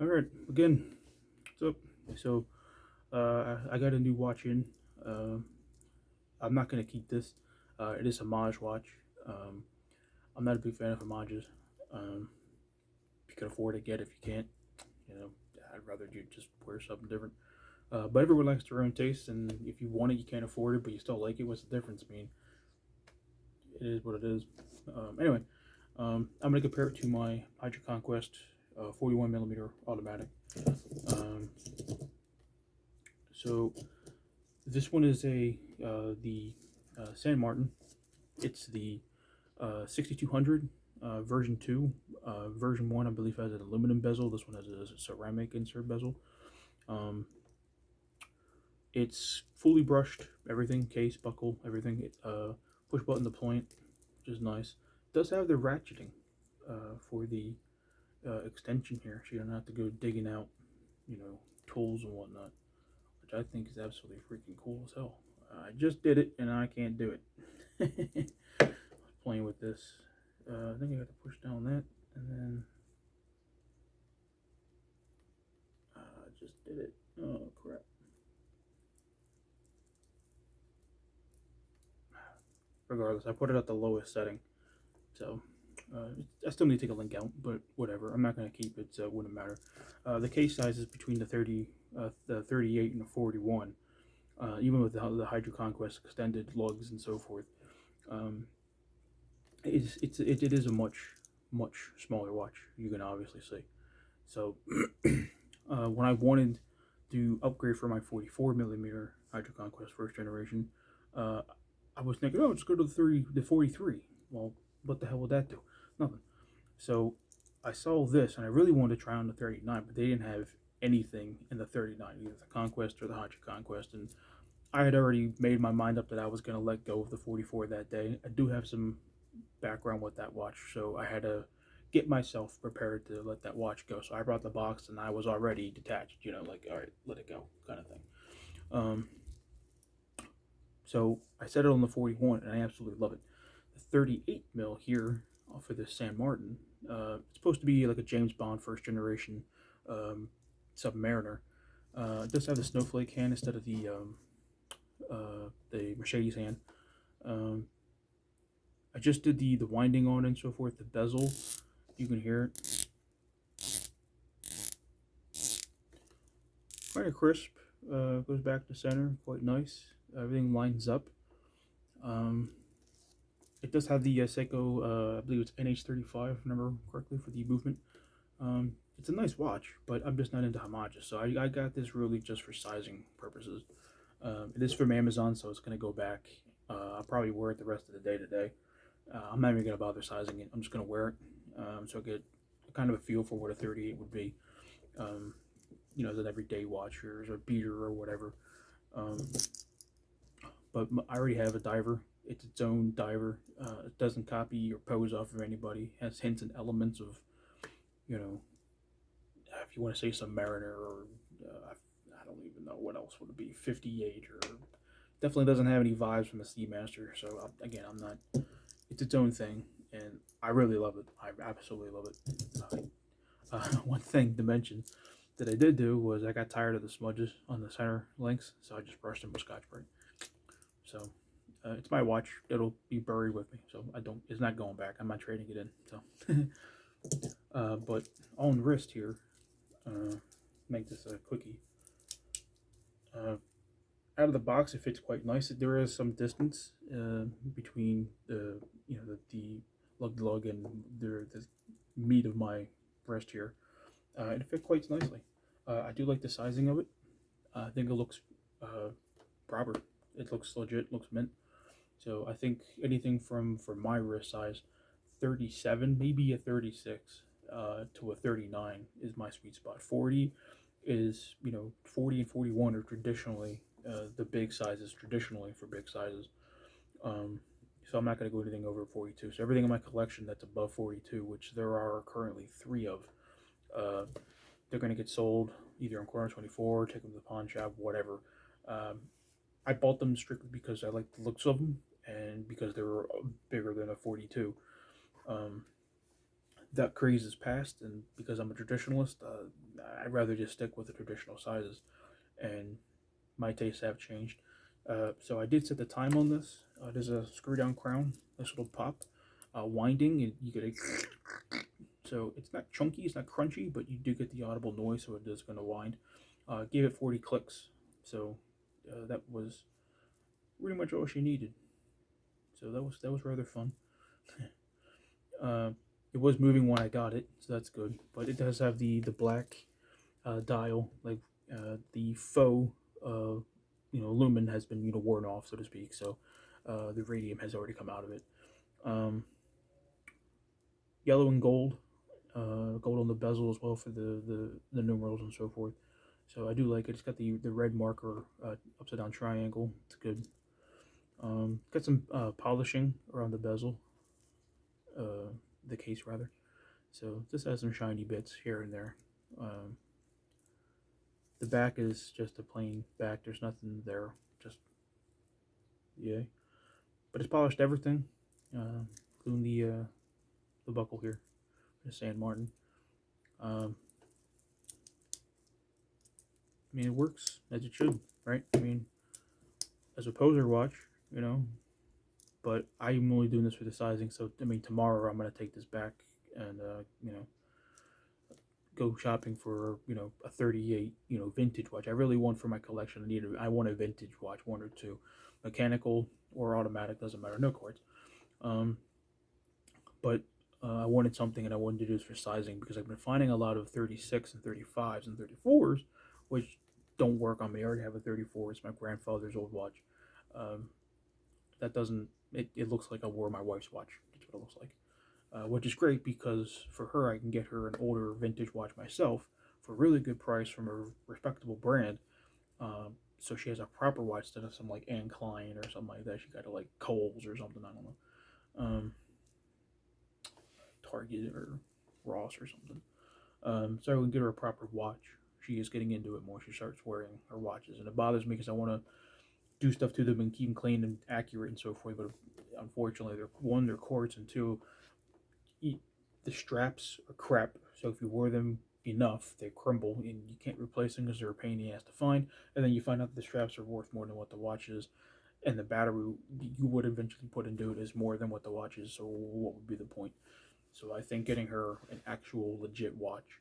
All right, again, what's up? So, I got a new watch in. Uh, I'm not gonna keep this. It is a homage watch. Um, I'm not a big fan of homages. If you can afford it, get it. If you can't, you know, I'd rather you just wear something different. But everyone likes their own taste, and if you want it, you can't afford it, but you still like it. What's the difference? I mean, it is what it is. Anyway, I'm gonna compare it to my Hydroconquest 41 millimeter automatic. Um, so This one is the San Martin. It's the 6200 version 2. Version 1, I believe, has an aluminum bezel. This one has a ceramic insert bezel. Um, it's fully brushed, everything, case, buckle, everything. Push button to point, which is nice. It does have the ratcheting for the extension here, so you don't have to go digging out, tools and whatnot, which I think is absolutely freaking cool as hell. I just did it and I can't do it. Playing with this. I think I got to push down that, and then I just did it. Oh crap! Regardless, I put it at the lowest setting, so I still need to take a link out, but whatever. I'm not gonna keep it, so it wouldn't matter. The case size is between the 38 and the 41. Even with the Hydro Conquest extended lugs and so forth, um, it is a much smaller watch. You can obviously see. So when I wanted to upgrade for my 44 millimeter Hydro Conquest first generation, uh, I was thinking, oh, just go to the 43. Well, what the hell would that do? Nothing. So I saw this, and I really wanted to try on the 39, but they didn't have anything in the 39, either the Conquest or the Hydro Conquest, and I had already made my mind up that I was going to let go of the 44 that day. I do have some background with that watch, so I had to get myself prepared to let that watch go. So I brought the box and I was already detached, like, all right, let it go, kind of thing. Um, so I set it on the 41 and I absolutely love it. The 38 mil here for the San Martin, it's supposed to be like a James Bond first generation um, Submariner. It does have the snowflake hand instead of the Mercedes hand. Um, I just did the winding on and so forth. The bezel, you can hear it, kind of crisp. Goes back to center, quite nice. Everything lines up. Um, it does have the Seiko, I believe it's NH35, if I remember correctly, for the movement. It's a nice watch, but I'm just not into homages, so I got this really just for sizing purposes. It is from Amazon, so it's going to go back. I'll probably wear it the rest of the day today. I'm not even going to bother sizing it. I'm just going to wear it, so I get kind of a feel for what a 38 would be. Um, as an everyday watch or as a beater or whatever. Um, but I already have a diver. It's its own diver. It doesn't copy or pose off of anybody. It has hints and elements of, you know, if you want to say some Mariner or I don't even know what else would it be, 58 or definitely doesn't have any vibes from the Seamaster. So again, I'm not. It's its own thing, and I really love it. I absolutely love it. One thing to mention that I did do was I got tired of the smudges on the center links, so I just brushed them with Scotch Brite. So it's my watch; it'll be buried with me. So I don't. It's not going back. I'm not trading it in. So, but on wrist here, make this a quickie. Uh, Out of the box, it fits quite nice. There is some distance between the lug and the meat of my breast here. It fit quite nicely. I do like the sizing of it. I think it looks uh, proper. It looks legit. Looks mint. So I think anything from my wrist size, 37, maybe a 36, to a 39 is my sweet spot. 40 is 40 and 41 are traditionally the big sizes traditionally for big sizes. Um, so I'm not going to go anything over 42. So everything in my collection that's above 42, which there are currently three of, uh, they're going to get sold either on Corner 24, take them to the pawn shop, whatever. Um, I bought them strictly because I like the looks of them and because they were bigger than a 42. Um, that craze is past, and because I'm a traditionalist, I'd rather just stick with the traditional sizes, and my tastes have changed. So I did set the time on this. There's a screw down crown, this little pop, winding, and you get a. So it's not chunky, it's not crunchy, but you do get the audible noise, so it is going to wind. Gave it 40 clicks, so that was pretty much all she needed. So that was rather fun. uh, it was moving when I got it, so that's good. But it does have the black dial, like the faux lumen has been worn off, so to speak. So the radium has already come out of it. Um, Yellow and gold, gold on the bezel as well for the numerals and so forth. So I do like it. It's got the red marker upside down triangle. It's good. Got some polishing around the bezel, the case rather. So this has some shiny bits here and there. The back is just a plain back. There's nothing there. Just yay. But it's polished everything, including the buckle here, the San Martin. I mean, it works as it should, right? I mean, as a poser watch, but I'm only doing this for the sizing. So, I mean, tomorrow I'm going to take this back and, go shopping for, a 38, vintage watch. I really want for my collection. I want a vintage watch, one or two. Mechanical or automatic, doesn't matter, no quartz. But I wanted something, and I wanted to do this for sizing because I've been finding a lot of 36 and 35s and 34s, which don't work on me. I already have a 34. It's my grandfather's old watch. That doesn't. It looks like I wore my wife's watch. That's what it looks like, which is great because for her, I can get her an older vintage watch myself for a really good price from a respectable brand. So she has a proper watch instead of some like Anne Klein or something like that. She got it like Kohl's or something. I don't know. Target or Ross or something. So I can get her a proper watch. She is getting into it more. She starts wearing her watches, and it bothers me because I want to do stuff to them and keep them clean and accurate and so forth. But unfortunately, they're quartz, and two, the straps are crap. So if you wear them enough, they crumble, and you can't replace them because they're a pain in the ass to find. And then you find out that the straps are worth more than what the watch is, and the battery you would eventually put into it is more than what the watch is. So what would be the point? So I think getting her an actual legit watch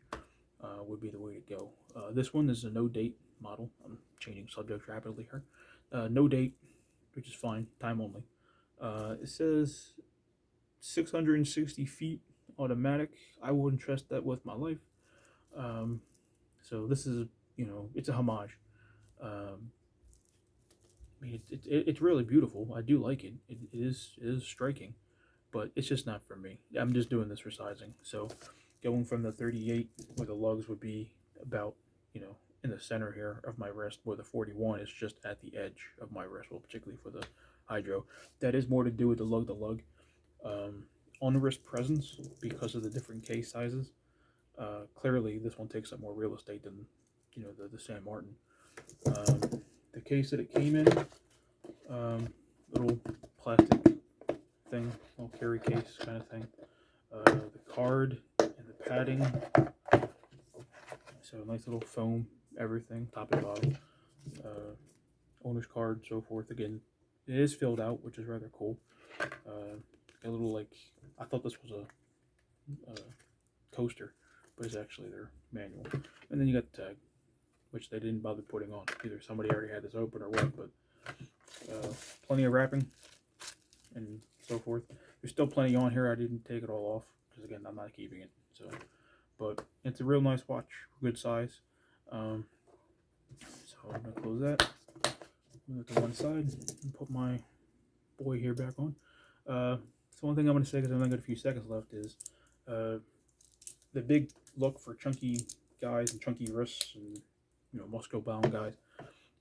would be the way to go. This one is a no date model. I'm changing subjects rapidly here. No date, which is fine. Time only. It says 660 feet automatic. I wouldn't trust that with my life. So this is, it's a homage. I mean, it's really beautiful. I do like it. It is striking, but it's just not for me. I'm just doing this for sizing. So going from the 38 where the lugs would be about, in the center here of my wrist, where the 41 is just at the edge of my wrist, well, particularly for the Hydro. That is more to do with the lug. On wrist presence, because of the different case sizes, clearly this one takes up more real estate than, the San Martin. The case that it came in, little plastic thing, little carry case kind of thing. The card and the padding. So nice little foam, everything, top and bottom. Owner's card, so forth. Again, it is filled out, which is rather cool. A little I thought this was a coaster, but it's actually their manual. And then you got the tag, which they didn't bother putting on. Either somebody already had this open or what, but plenty of wrapping and so forth. There's still plenty on here. I didn't take it all off because again, I'm not keeping it. So, but it's a real nice watch, good size. So I'm gonna close that. Move it to one side and put my boy here back on. So one thing I'm gonna say, because I've only got a few seconds left, is the big look for chunky guys and chunky wrists and muscle bound guys.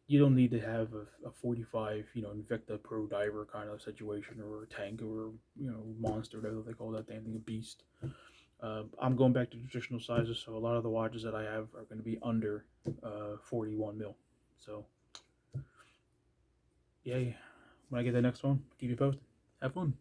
You don't need to have a 45, Invicta Pro Diver kind of situation, or a tank, or monster, whatever they call that damn thing, a beast. I'm going back to traditional sizes, so a lot of the watches that I have are going to be under 41 mil. So, yay. When I get the next one, keep you posted. Have fun.